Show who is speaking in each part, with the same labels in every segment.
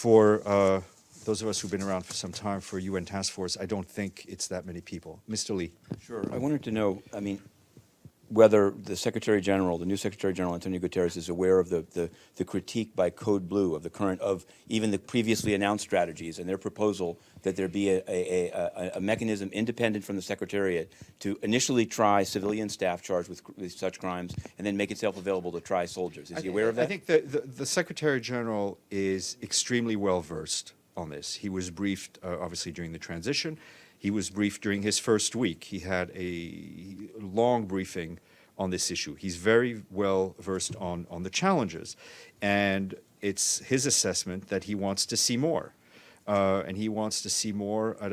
Speaker 1: for those of us who've been around for some time, for a UN task force, I don't think it's that many people. Mr. Lee.
Speaker 2: Sure. I wanted to know, I mean, whether the Secretary General, the new Secretary General, Antonio Guterres, is aware of the critique by Code Blue of the current, of even the previously announced strategies and their proposal that there be a mechanism independent from the Secretariat to initially try civilian staff charged with such crimes and then make itself available to try soldiers. Is he aware of that?
Speaker 1: I think the Secretary General is extremely well versed on this. He was briefed, obviously, during the transition. He was briefed during his first week. He had a long briefing on this issue. He's very well versed on the challenges. And it's his assessment that he wants to see more. And he wants to see more at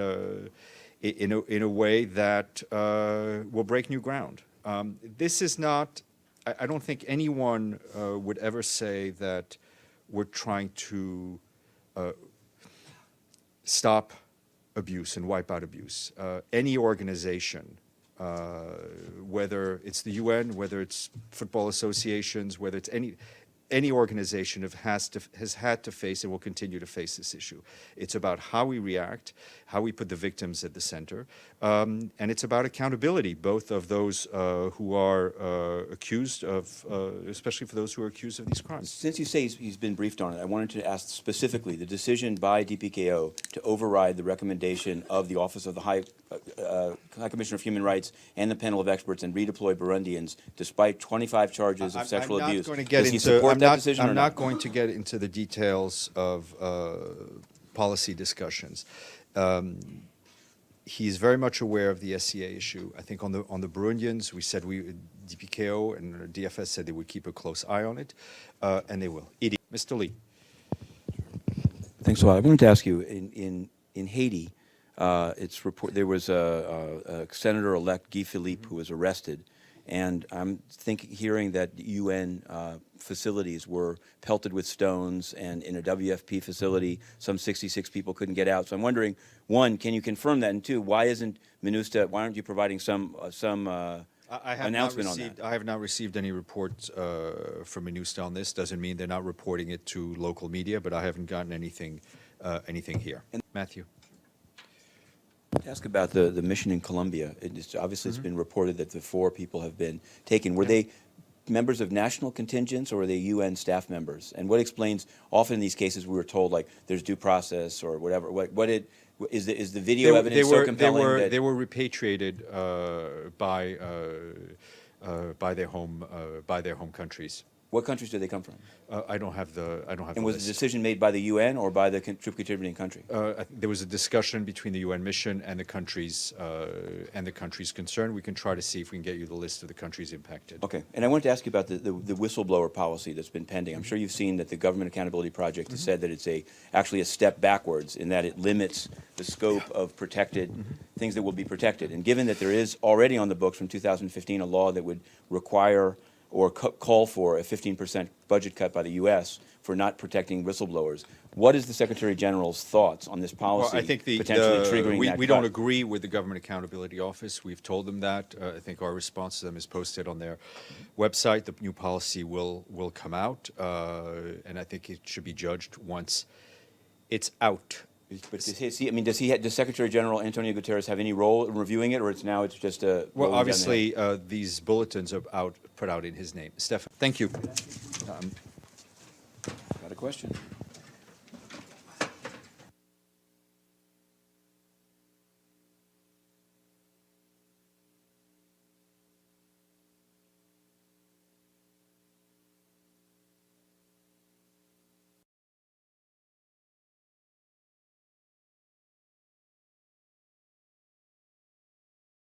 Speaker 1: in a way that will break new ground. This is not, I don't think anyone would ever say that we're trying to stop abuse and wipe out abuse. Any organization, whether it's the UN, whether it's football associations, whether it's any organization has had to face and will continue to face this issue. It's about how we react, how we put the victims at the center, and it's about accountability, both of those who are accused of, especially for those who are accused of these crimes.
Speaker 2: Since you say he's been briefed on it, I wanted to ask specifically the decision by DPKO to override the recommendation of the Office of the High Commissioner of Human Rights and the panel of experts and redeploy Burundians despite 25 charges of sexual abuse. Does he support that decision or not?
Speaker 1: I'm not going to get into the details of policy discussions. He's very much aware of the SCA issue. I think on the Burundians, we said DPKO and DFS said they would keep a close eye on it, and they will. Mr. Lee.
Speaker 2: Thanks a lot. I wanted to ask you, in Haiti, there was a Senator-elect Guy Philippe who was arrested, and I'm hearing that UN facilities were pelted with stones, and in a WFP facility, some 66 people couldn't get out. So I'm wondering, one, can you confirm that? And two, why aren't you providing some announcement on that?
Speaker 1: I have not received any reports from MINUSTA on this. Doesn't mean they're not reporting it to local media, but I haven't gotten anything here. And Matthew.
Speaker 2: To ask about the mission in Colombia. Obviously, it's been reported that the 4 people have been taken. Were they members of national contingents, or were they UN staff members? And what explains, often in these cases, we were told, like, there's due process or whatever. Is the video evidence so compelling?
Speaker 1: They were repatriated by their home countries.
Speaker 2: What countries did they come from?
Speaker 1: I don't have the
Speaker 2: And was
Speaker 1: list.
Speaker 2: the decision made by the UN or by the troop contributing country?
Speaker 1: There was a discussion between the UN mission and the countries concerned. We can try to see if we can get you the list of the countries impacted.
Speaker 2: Okay. And I wanted to ask you about the whistleblower policy that's been pending. I'm sure you've seen that the Government Accountability Project has said that it's actually a step backwards in that it limits the scope of protected things that will be protected. And given that there is already on the books from 2015 a law that would require or call for a 15% budget cut by the U.S. for not protecting whistleblowers. What is the Secretary General's thoughts on this policy?
Speaker 1: Well, I think
Speaker 2: potentially triggering that
Speaker 1: we
Speaker 2: cut?
Speaker 1: don't agree with the Government Accountability Office. We've told them that. I think our response to them is posted on their website. The new policy will come out, and I think it should be judged once it's out.
Speaker 2: But does Secretary General Antonio Guterres have any role in reviewing it, or it's just a...
Speaker 1: Well, obviously, these bulletins are put out in his name. Stefan, thank you.
Speaker 2: Got a question?